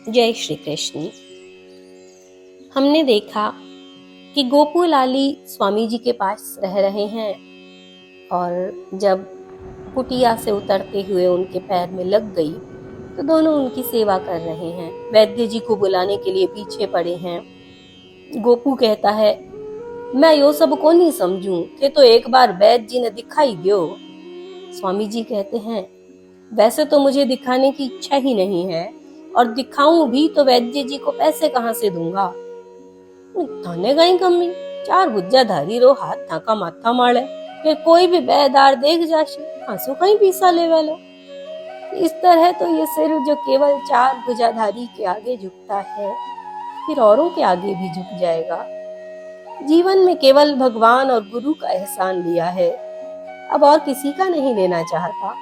जय श्री कृष्ण। हमने देखा कि गोपू लाली स्वामी जी के पास रह रहे हैं और जब कुटिया से उतरते हुए उनके पैर में लग गई तो दोनों उनकी सेवा कर रहे हैं। वैद्य जी को बुलाने के लिए पीछे पड़े हैं। गोपू कहता है, मैं यो सब को नहीं समझूं कि तो एक बार वैद्य जी ने दिखाई दियो। स्वामी जी कहते हैं, वैसे तो मुझे दिखाने की इच्छा ही नहीं है और दिखाऊं भी तो वैद्य जी को पैसे कहाँ से दूंगा। थाने गई कमी 4 गुज्जाधारी रो हाथ थाका माथा मारे फिर कोई भी बेदार देख जाशी आंसू कहीं पीसा ले वालो। इस तरह तो ये सिर जो केवल 4 गुज्जाधारी के आगे झुकता है फिर औरों के आगे भी झुक जाएगा। जीवन में केवल भगवान और गुरु का एहसान लिया है, अब और किसी का नहीं लेना चाहता,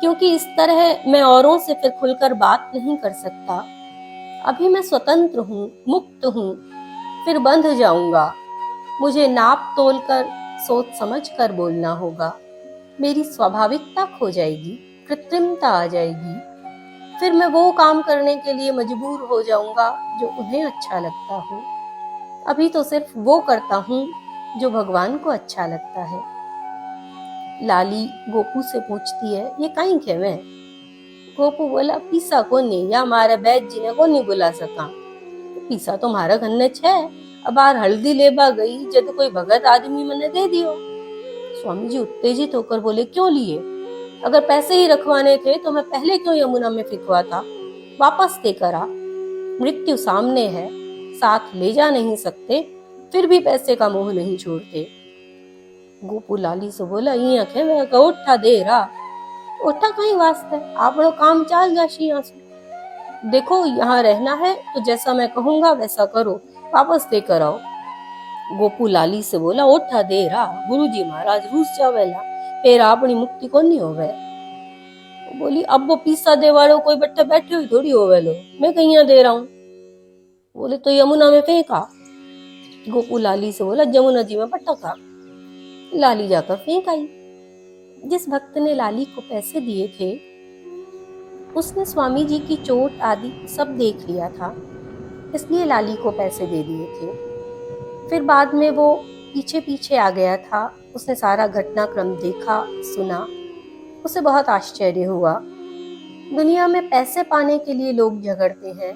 क्योंकि इस तरह मैं औरों से फिर खुलकर बात नहीं कर सकता। अभी मैं स्वतंत्र हूँ, मुक्त हूँ, फिर बंध जाऊंगा। मुझे नाप तोल कर सोच समझ कर बोलना होगा। मेरी स्वाभाविकता खो जाएगी, कृत्रिमता आ जाएगी। फिर मैं वो काम करने के लिए मजबूर हो जाऊंगा जो उन्हें अच्छा लगता हो। अभी तो सिर्फ वो करता हूँ जो भगवान को अच्छा लगता है। लाली गोपू से पूछती है, ये कहीं खेवे? गोपू बोला, पीसा को नहीं या हमारे वैद्य जी ने को नहीं बुला सका। पीसा तो मारा घन्ने छे, अब बार हल्दी लेबा गई जब कोई भगत आदमी मैंने दे दियो। स्वामी जी उत्तेजित होकर बोले, क्यों लिए? अगर पैसे ही रखवाने थे तो मैं पहले क्यों यमुना में फेंकवा था? वापस देकर आ। मृत्यु सामने है, साथ ले जा नहीं सकते, फिर भी पैसे का मोह नहीं छोड़ते। गोपू लाली से बोला, ये खे मैं उठा दे रहा। उठा कहीं वास्ते, आपनो काम चाल जाशी यहाँ से। देखो यहाँ रहना है तो जैसा मैं कहूंगा वैसा करो, वापस देकर आओ। गोपू लाली से बोला, उठा दे रहा, गुरुजी महाराज रूस जावेला, फिर अपनी मुक्ति को नहीं होवे। बोली, अब वो पीसा दे वालों कोई बट्टे बैठे हुई थोड़ी होवे लो, मैं कहीं दे रहा हूँ। बोले, तो यमुना में फेंका। गोपू लाली से बोला, यमुना जी में पटका। लाली जाकर फेंक आई। जिस भक्त ने लाली को पैसे दिए थे उसने स्वामी जी की चोट आदि सब देख लिया था, इसलिए लाली को पैसे दे दिए थे। फिर बाद में वो पीछे पीछे आ गया था। उसने सारा घटनाक्रम देखा, सुना। उसे बहुत आश्चर्य हुआ। दुनिया में पैसे पाने के लिए लोग झगड़ते हैं,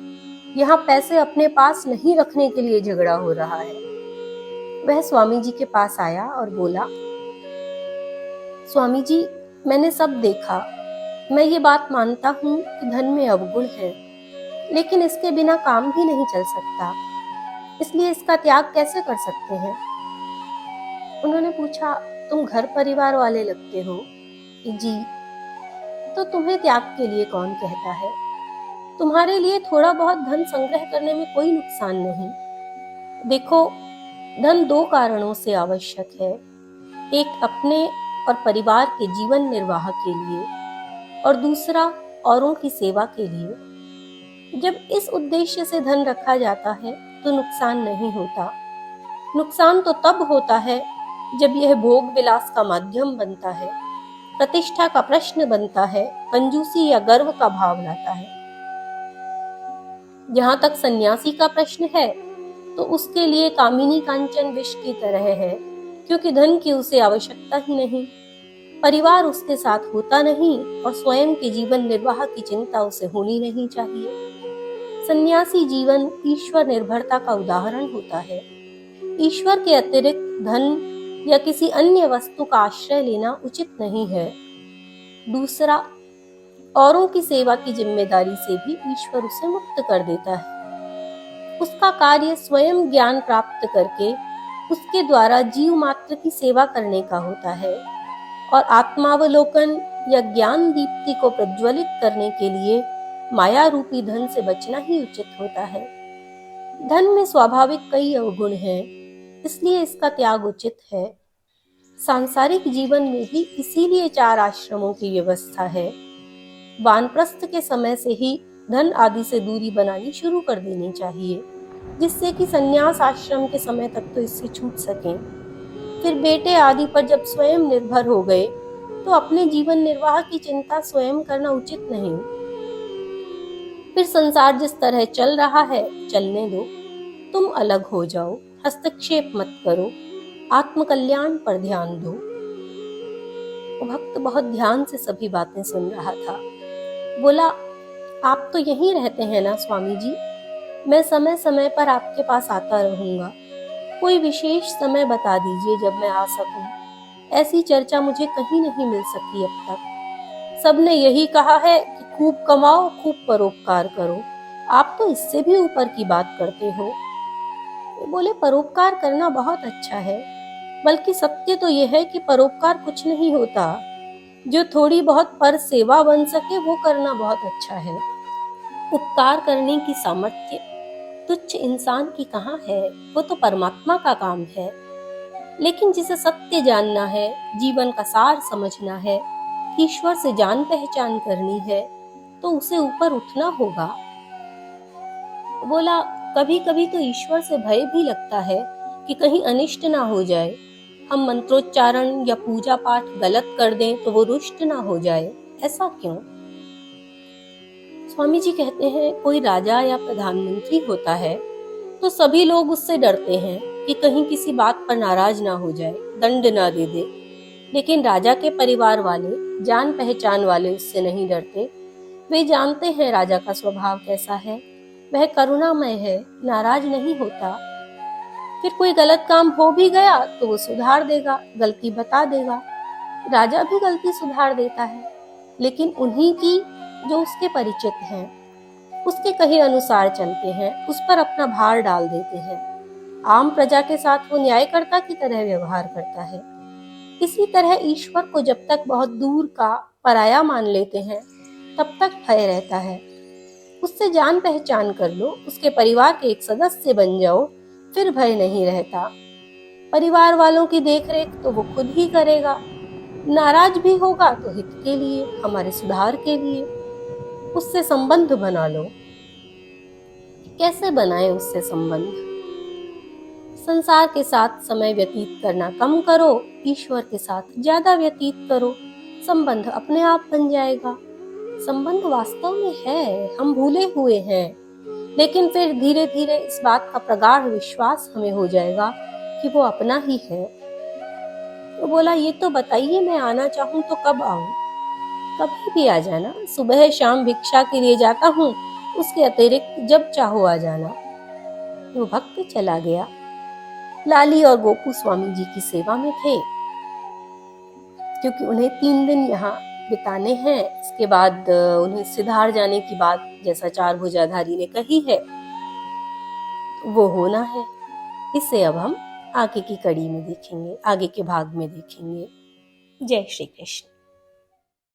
यहाँ पैसे अपने पास नहीं रखने के लिए झगड़ा हो रहा है। वह स्वामी जी के पास आया और बोला, स्वामी जी, मैंने सब देखा। मैं ये बात मानता हूँ कि धन में अवगुण है, लेकिन इसके बिना काम भी नहीं चल सकता, इसलिए इसका त्याग कैसे कर सकते हैं? उन्होंने पूछा, तुम घर परिवार वाले लगते हो। जी। तो तुम्हें त्याग के लिए कौन कहता है? तुम्हारे लिए थोड़ा बहुत धन संग्रह करने में कोई नुकसान नहीं। देखो, धन 2 कारणों से आवश्यक है, एक अपने और परिवार के जीवन निर्वाह के लिए और दूसरा औरों की सेवा के लिए। जब इस उद्देश्य से धन रखा जाता है तो नुकसान नहीं होता। नुकसान तो तब होता है जब यह भोग विलास का माध्यम बनता है, प्रतिष्ठा का प्रश्न बनता है, कंजूसी या गर्व का भाव लाता है। जहां तक सन्यासी का प्रश्न है तो उसके लिए कामिनी कांचन विष की तरह है, क्योंकि धन की उसे आवश्यकता ही नहीं, परिवार उसके साथ होता नहीं और स्वयं के जीवन निर्वाह की चिंता उसे होनी नहीं चाहिए। सन्यासी जीवन ईश्वर निर्भरता का उदाहरण होता है। ईश्वर के अतिरिक्त धन या किसी अन्य वस्तु का आश्रय लेना उचित नहीं है। दूसरा, औरों की सेवा की जिम्मेदारी से भी ईश्वर उसे मुक्त कर देता है। उसका कार्य स्वयं ज्ञान प्राप्त करके उसके द्वारा जीव मात्र की सेवा करने का होता है और आत्मावलोकन या ज्ञान दीप्ति को प्रज्वलित करने के लिए माया रूपी धन से बचना ही उचित होता है। धन में स्वाभाविक कई अवगुण हैं, इसलिए इसका त्याग उचित है। सांसारिक जीवन में भी इसीलिए 4 आश्रमों की व्यवस्था है। वानप्रस्थ के समय से ही धन आदि से दूरी बनानी शुरू कर देनी चाहिए, जिससे कि संन्यास आश्रम के समय तक तो इससे छूट सकें। फिर बेटे आदि पर जब स्वयं निर्भर हो गए तो अपने जीवन निर्वाह की चिंता स्वयं करना उचित नहीं। फिर संसार जिस तरह चल रहा है चलने दो, तुम अलग हो जाओ, हस्तक्षेप मत करो, आत्मकल्याण पर ध्यान दो। भक्त बहुत ध्यान से सभी बातें सुन रहा था। बोला, आप तो यहीं रहते हैं ना स्वामी जी? मैं समय समय पर आपके पास आता रहूंगा। कोई विशेष समय बता दीजिए जब मैं आ सकूं। ऐसी चर्चा मुझे कहीं नहीं मिल सकी अब तक। सबने यही कहा है कि खूब कमाओ, खूब परोपकार करो। आप तो इससे भी ऊपर की बात करते हो। बोले, परोपकार करना बहुत अच्छा है, बल्कि सत्य तो यह है कि परोपकार कुछ नहीं होता। जो थोड़ी बहुत पर सेवा बन सके वो करना बहुत अच्छा है। उपकार करने की सामर्थ्य तुच्छ इंसान की कहाँ है? वो तो परमात्मा का काम है। लेकिन जिसे सत्य जानना है, जीवन का सार समझना है, ईश्वर से जान पहचान करनी है, तो उसे ऊपर उठना होगा। बोला, कभी कभी तो ईश्वर से भय भी लगता है कि कहीं अनिष्ट ना हो जाए। हम मंत्रोच्चारण या पूजा पाठ गलत कर दें तो वो रुष्ट ना हो जाए। ऐसा क्यों? स्वामी जी कहते हैं, कोई राजा या प्रधानमंत्री होता है तो सभी लोग उससे डरते हैं कि कहीं किसी बात पर नाराज ना हो जाए, दंड ना दे दे। लेकिन राजा के परिवार वाले, जान पहचान वाले उससे नहीं डरते। वे जानते हैं राजा का स्वभाव कैसा है। वह करुणामय है, नाराज नहीं होता। फिर कोई गलत काम हो भी गया तो वो सुधार देगा, गलती बता देगा। राजा भी गलती सुधार देता है, लेकिन उन्हीं की जो उसके परिचित हैं, उसके कहे अनुसार चलते हैं, उस पर अपना भार डाल देते हैं। आम प्रजा के साथ वो न्यायकर्ता की तरह व्यवहार करता है। इसी तरह ईश्वर को जब तक बहुत दूर का पराया मान लेते हैं, तब तक भय रहता है। उससे जान पहचान कर लो, उसके परिवार के एक सदस्य बन जाओ, फिर भय नहीं रहता। परिवार वालों की देखरेख तो वो खुद ही करेगा। नाराज भी होगा तो हित के लिए, हमारे सुधार के लिए। उससे संबंध बना लो। कैसे बनाए उससे संबंध? संसार के साथ समय व्यतीत करना कम करो, ईश्वर के साथ ज्यादा व्यतीत करो। संबंध अपने आप बन जाएगा। संबंध वास्तव में है, हम भूले हुए हैं, लेकिन फिर धीरे धीरे इस बात का प्रगाढ़ विश्वास हमें हो जाएगा कि वो अपना ही है। तो बोला, ये तो बताइए, मैं आना चाहूं तो कब आऊं? कभी भी आ जाना, सुबह शाम भिक्षा के लिए जाता हूँ, उसके अतिरिक्त जब चाहो आ जाना। वो भक्त चला गया। लाली और गोपू स्वामी जी की सेवा में थे, क्योंकि उन्हें 3 दिन यहाँ बिताने हैं। इसके बाद उन्हें सिधार जाने की बात, जैसा चार भुजाधारी ने कही है, वो होना है। इसे अब हम आगे की कड़ी में देखेंगे, आगे के भाग में देखेंगे। जय श्री कृष्ण।